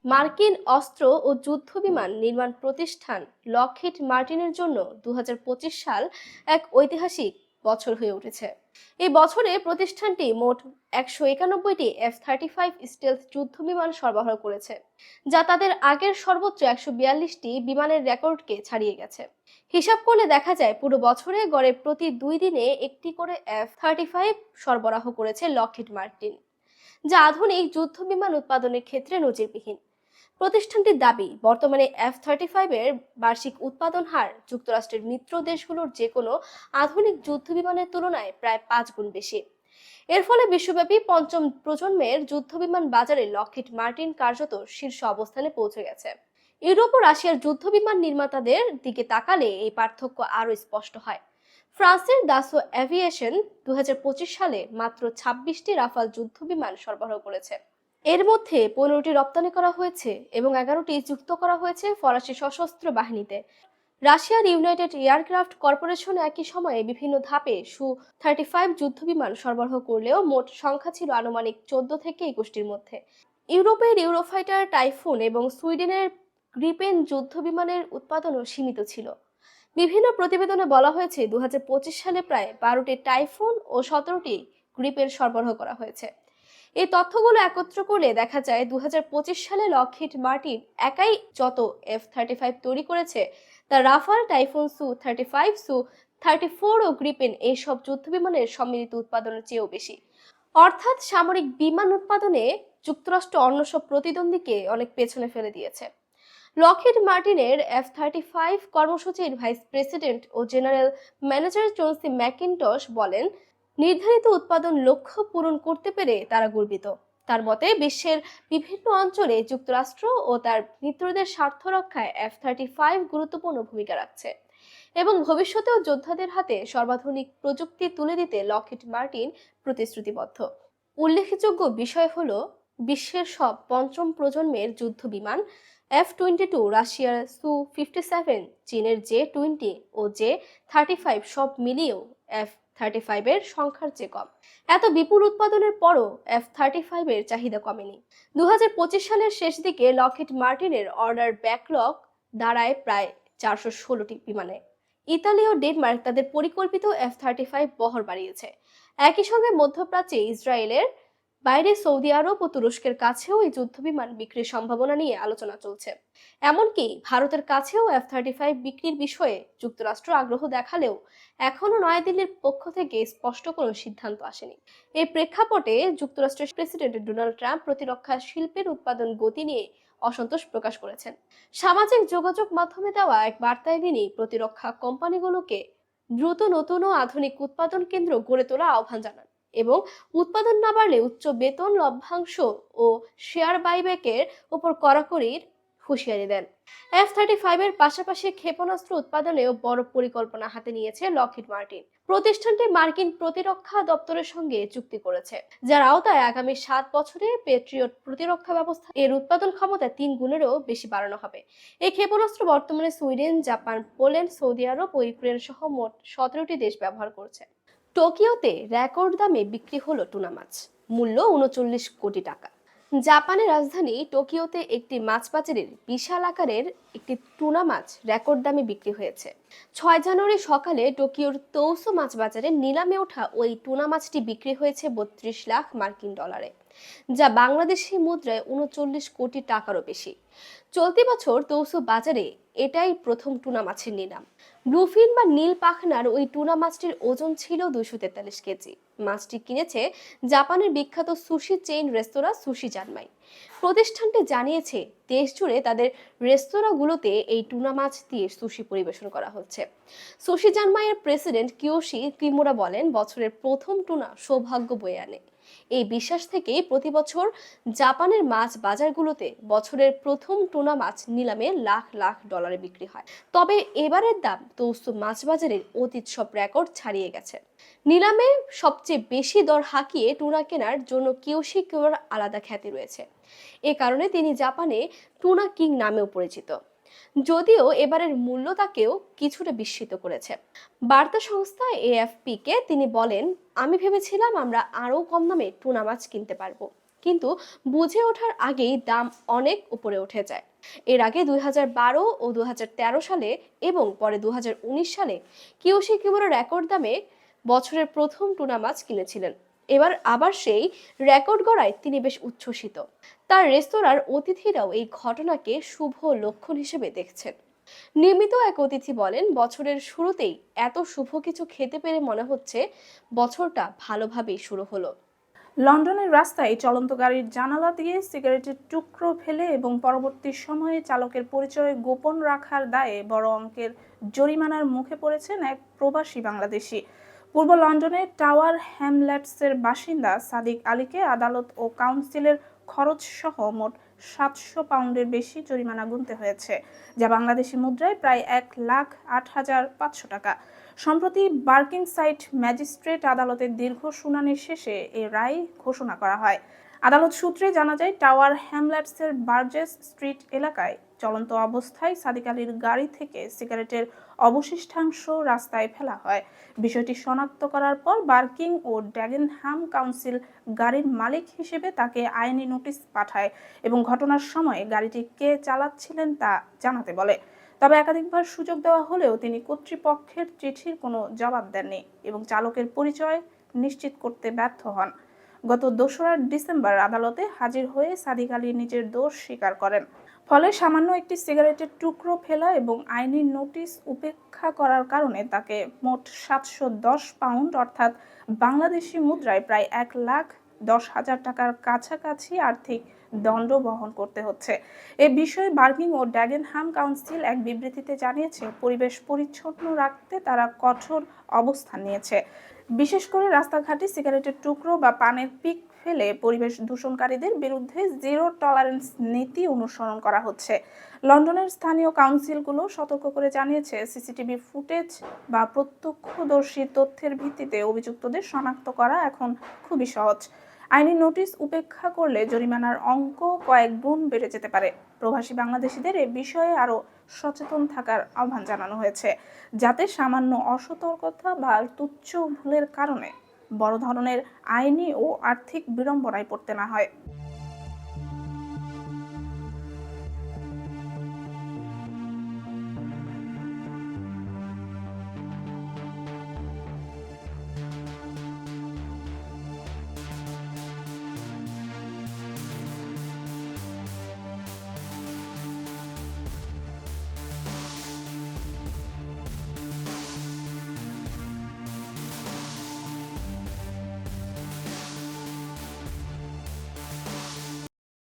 মার্কিন অস্ত্র ও যুদ্ধ বিমান নির্মাণ প্রতিষ্ঠান লকহিড মার্টিনের জন্য 2025 সাল এক ঐতিহাসিক বছর হয়ে উঠেছে। এই বছরে প্রতিষ্ঠানটি মোট 191টি F-35 স্টেলথ যুদ্ধ বিমান সরবরাহ করেছে, যা তাদের আগের সর্বোচ্চ 142টি বিমানের রেকর্ডকে ছাড়িয়ে গেছে। হিসাব করলে দেখা যায় পুরো বছরে গড়ে প্রতি 2 দিনে একটি করে F-35 সরবরাহ করেছে লকহিড মার্টিন, যা আধুনিক যুদ্ধ বিমান উৎপাদনের ক্ষেত্রে নজিরবিহীন। প্রতিষ্ঠানটির দাবি, বর্তমানে F-35 এর বার্ষিক উৎপাদন হার যুক্তরাষ্ট্রের মিত্র দেশগুলোর যে কোনো আধুনিক যুদ্ধ বিমানের তুলনায় প্রায় 5 গুণ বেশি। এর ফলে বিশ্বব্যাপী পঞ্চম প্রজন্মের যুদ্ধবিমান বাজারে লকহিড মার্টিন কার্যত শীর্ষ অবস্থানে পৌঁছে গেছে। ইউরোপ ও রাশিয়ার যুদ্ধবিমান নির্মাতাদের দিকে তাকালে এই পার্থক্য আরও স্পষ্ট হয়। ফ্রান্সের দাসো এভিয়েশন 2025 সালে মাত্র 26টি রাফাল যুদ্ধবিমান সরবরাহ করেছে। এর মধ্যে 15টি রপ্তানি করা হয়েছে এবং 11টি যুক্ত করা হয়েছে ফরাসি সশস্ত্র বাহিনীতে। রাশিয়ার ইউনাইটেড এয়ারক্রাফট কর্পোরেশন একই সময়ে বিভিন্ন ধাপে Su-35 যুদ্ধবিমান সরবরাহ করলেও মোট সংখ্যা ছিল আনুমানিক 14 থেকে 21টির মধ্যে। ইউরোপের ইউরোফাইটার টাইফুন এবং সুইডেনের গ্রিপেন যুদ্ধবিমানের উৎপাদনও সীমিত ছিল। বিভিন্ন প্রতিবেদনে বলা হয়েছে 2025 সালে প্রায় 12টি টাইফুন ও 17টি গ্রিপেন সরবরাহ করা হয়েছে। এই তথ্যগুলো একত্র করলে দেখা যায় 2025 সালে লকহিড মার্টিন একাই যত F-35 তৈরি করেছে তা রাফাল, টাইফুন, Su-35, Su-34 ও গ্রিপেন এইসব যুদ্ধবিমানের সম্মিলিত উৎপাদনের চেয়েও বেশি। অর্থাৎ সামরিক বিমান উৎপাদনে যুক্তরাষ্ট্র অন্য সব প্রতিদ্বন্দ্বীকে অনেক পেছনে ফেলে দিয়েছে। লকহিড মার্টিনের F-35 কর্মসূচির ভাইস প্রেসিডেন্ট ও জেনারেল ম্যানেজার চন্সি ম্যাকিনটশ বলেন, নির্ধারিত উৎপাদন লক্ষ্য পূরণ করতে পেরে তারা গর্বিত। তার মতে, বিশ্বের বিভিন্ন অঞ্চলে যুক্তরাষ্ট্র ও তার মিত্রদের স্বার্থ রক্ষায় F-35 গুরুত্বপূর্ণ ভূমিকা রাখছে এবং ভবিষ্যতেও যোদ্ধাদের হাতে সর্বাধুনিক প্রযুক্তি তুলে দিতে লকহিড মার্টিন প্রতিশ্রুতিবদ্ধ। উল্লেখযোগ্য বিষয় হলো, বিশ্বের সব পঞ্চম প্রজন্মের যুদ্ধ বিমান F-22, রাশিয়ার Su-57, চীনের J-20 ও J-35 সব মিলিয়েও F-35 এর সংখ্যার চেয়ে কম। এত বিপুল উৎপাদনের পরও F-35 এর চাহিদা কমেনি। 2025 সালের শেষ দিকে লকহিড মার্টিনের অর্ডার ব্যাকলগ দাঁড়ায় প্রায় 416টি বিমানে। ইতালি ও ডেনমার্ক তাদের পরিকল্পিত F-35 বহর বাড়িয়েছে। একই সঙ্গে মধ্যপ্রাচ্যে ইসরায়েলের বাইরে সৌদি আরব ও তুরস্কের কাছেও এই যুদ্ধবিমান বিক্রির সম্ভাবনা নিয়ে আলোচনা চলছে। এমনকি ভারতের কাছেও F-35 বিক্রির বিষয়ে যুক্তরাষ্ট্র আগ্রহ দেখালেও এখনো নয়াদিল্লির পক্ষ থেকে স্পষ্ট কোনো সিদ্ধান্ত আসেনি। এই প্রেক্ষাপটে যুক্তরাষ্ট্রের প্রেসিডেন্ট ডোনাল্ড ট্রাম্প প্রতিরক্ষা শিল্পের উৎপাদন গতি নিয়ে অসন্তোষ প্রকাশ করেছেন। সামাজিক যোগাযোগ মাধ্যমে দেওয়া এক বার্তায় তিনি প্রতিরক্ষা কোম্পানিগুলোকে দ্রুত নতুন ও আধুনিক উৎপাদন কেন্দ্র গড়ে তোলার আহ্বান জানান এবং উৎপাদন না বাড়লে উচ্চ বেতন, লভ্যাংশ ও শেয়ার বাইব্যাকের উপর কড়াকড়ির হুঁশিয়ারি দেন। F-35 এর পাশাপাশি ক্ষেপণাস্ত্র উৎপাদনেও বড় পরিকল্পনা হাতে নিয়েছে লকহিড মার্টিন। প্রতিষ্ঠানটি মার্কিন প্রতিরক্ষা দপ্তরের সঙ্গে চুক্তি করেছে, যার আওতায় আগামী 7 বছরে পেট্রিয়ট প্রতিরক্ষা ব্যবস্থা এর উৎপাদন ক্ষমতা 3 গুণেরও বেশি বাড়ানো হবে। এই ক্ষেপণাস্ত্র বর্তমানে সুইডেন, জাপান, পোল্যান্ড, সৌদি আরব ও ইউক্রেন সহ মোট 17টি দেশ ব্যবহার করছে। টোকিওতে রেকর্ড দামে বিক্রি হলো টুনা মাছ, মূল্য 39 কোটি টাকা। জাপানের রাজধানী টোকিওতে একটি মাছ বাজারের বিশাল আকারের একটি টুনা মাছ রেকর্ড দামে বিক্রি হয়েছে। 6 জানুয়ারি সকালে টোকিওর তৌসো মাছ বাজারে নিলামে ওঠা ওই টুনা মাছটি বিক্রি হয়েছে 32 লাখ মার্কিন ডলারে, যা বাংলাদেশি মুদ্রায় 39 কোটি টাকারও বেশি। চলতি বছর তৌসো বাজারে এটাই প্রথম টুনা মাছের নিলাম। ব্লুফিন বা নীল পাখনার ওই টুনা মাছটির ওজন ছিল 243 কেজি। মাছটি কিনেছে জাপানের বিখ্যাত সুশি চেইন রেস্তোরাঁ সুশি জানমাই। প্রতিষ্ঠানটি জানিয়েছে, দেশ জুড়ে তাদের রেস্তোরাঁগুলোতে এই টুনা মাছ দিয়ে সুশি পরিবেশন করা হচ্ছে। সুশি জানমাইয়ের প্রেসিডেন্ট কিয়োশি কিমুরা বলেন, বছরের প্রথম টুনা সৌভাগ্য বয়ে আনে। এই বিশ্বাস থেকেই প্রতি বছর জাপানের মাছ বাজারগুলোতে বছরের প্রথম টুনা মাছ নিলামে লাখ লাখ ডলারে বিক্রি হয়। তবে এবারের দাম তৌসো মাছ বাজারের অতীত সব রেকর্ড ছাড়িয়ে গেছে। নিলামে সবচেয়ে বেশি দর হাঁকিয়ে টুনা কেনার জন্য কিয়োশি কিমুরার আলাদা খ্যাতি রয়েছে। এ কারণে তিনি জাপানে টুনা কিং নামেও পরিচিত। যদিও এবারের মূল্য তাকেও কিছুটা বিস্মিত করেছে। বার্তা সংস্থা AFP কে তিনি বলেন, আমি ভেবেছিলাম আমরা আরো কম দামে টুনা মাছ কিনতে পারবো, কিন্তু বুঝে ওঠার আগেই দাম অনেক উপরে উঠে যায়। এর আগে 2012 ও 2013 সালে এবং পরে 2019 সালে কিয়োশি কিমুরা রেকর্ড দামে বছরের প্রথম টুনা মাছ কিনেছিলেন। এবার আবার সেই রেকর্ড গড়ায় তিনি বেশ উচ্ছ্বসিত। তার রেস্তোরাঁর অতিথিরাও এই ঘটনাকে শুভ লক্ষণ হিসেবে দেখছেন। নিয়মিত এক অতিথি বলেন, বছরের শুরুতেই এত শুভ কিছু খেতে পেরে মনে হচ্ছে বছরটা ভালোভাবেই শুরু হলো। লন্ডনের রাস্তায় চলন্ত গাড়ির জানালা দিয়ে সিগারেটের টুকরো ফেলে এবং পরবর্তী সময়ে চালকের পরিচয় গোপন রাখার দায়ে বড় অঙ্কের জরিমানার মুখে পড়েছেন এক প্রবাসী বাংলাদেশি। পূর্ব লন্ডনের টাওয়ার হ্যামলেটসের বাসিন্দা সাদিক আলীকে আদালত ও কাউন্সিলের খরচ সহ মোট 700 পাউন্ডের বেশি জরিমানা গুনতে হয়েছে, যা বাংলাদেশি মুদ্রায় প্রায় 1,08,500 টাকা। সম্প্রতি বার্কিংসাইড ম্যাজিস্ট্রেট আদালতের দীর্ঘ শুনানির শেষে এ রায় ঘোষণা করা হয়। আদালত সূত্রে জানা যায়, টাওয়ার হ্যামলেটসের বার্জেস স্ট্রিট এলাকায় চলন্ত অবস্থায় সাদিক আলীর গাড়ি থেকে সিগারেটের অবশিষ্টাংশ রাস্তায় ফেলা হয়। বিষয়টি শনাক্ত করার পর বার্কিং ও ড্যাগেনহাম কাউন্সিল গাড়ির মালিক হিসেবে তাকে আইনি নোটিশ পাঠায় এবং ঘটনার সময় গাড়িটি কে চালাচ্ছিলেন তা জানাতে বলে। তবে একাধিকবার সুযোগ দেওয়া হলেও তিনি কর্তৃপক্ষের চিঠির কোনো জবাব দেননি এবং চালকের পরিচয় নিশ্চিত করতে ব্যর্থ হন। গত 2রা ডিসেম্বর আদালতে হাজির হয়ে সাদিক আলী নিজের দোষ স্বীকার করেন। ফলে সামান্য একটি সিগারেটের টুকরো ফেলা এবং আইনি নোটিশ উপেক্ষা করার কারণে তাকে মোট 710 পাউন্ড অর্থাৎ বাংলাদেশি মুদ্রায় প্রায় 1,10,000 টাকার কাছাকাছি আর্থিক দণ্ড বহন করতে হচ্ছে। এ বিষয়ে বার্কিং ও ড্যাগেনহাম কাউন্সিল এক বিবৃতিতে জানিয়েছে, পরিবেশ পরিচ্ছন্ন রাখতে তারা কঠোর অবস্থান নিয়েছে। বিশেষ করে রাস্তাঘাটে সিগারেটের টুকরো বা পানের পিক ফেলে পরিবেশ দূষণকারীদের বিরুদ্ধে জিরো টলারেন্স নীতি অনুসরণ করা হচ্ছে। লন্ডনের স্থানীয় কাউন্সিলগুলো সতর্ক করে জানিয়েছে, সিসিটিভি ফুটেজ বা প্রত্যক্ষদর্শী তথ্যের ভিত্তিতে অভিযুক্তদের শনাক্ত করা এখন খুবই সহজ। আইনি নোটিশ উপেক্ষা করলে জরিমানার অঙ্ক কয়েক গুণ বেড়ে যেতে পারে। প্রবাসী বাংলাদেশিদের এ বিষয়ে আরও সচেতন থাকার আহ্বান জানানো হয়েছে, যাতে সামান্য অসতর্কতা বা তুচ্ছ ভুলের কারণে বড় ধরনের আইনি ও আর্থিক বিড়ম্বনায় পড়তে না হয়।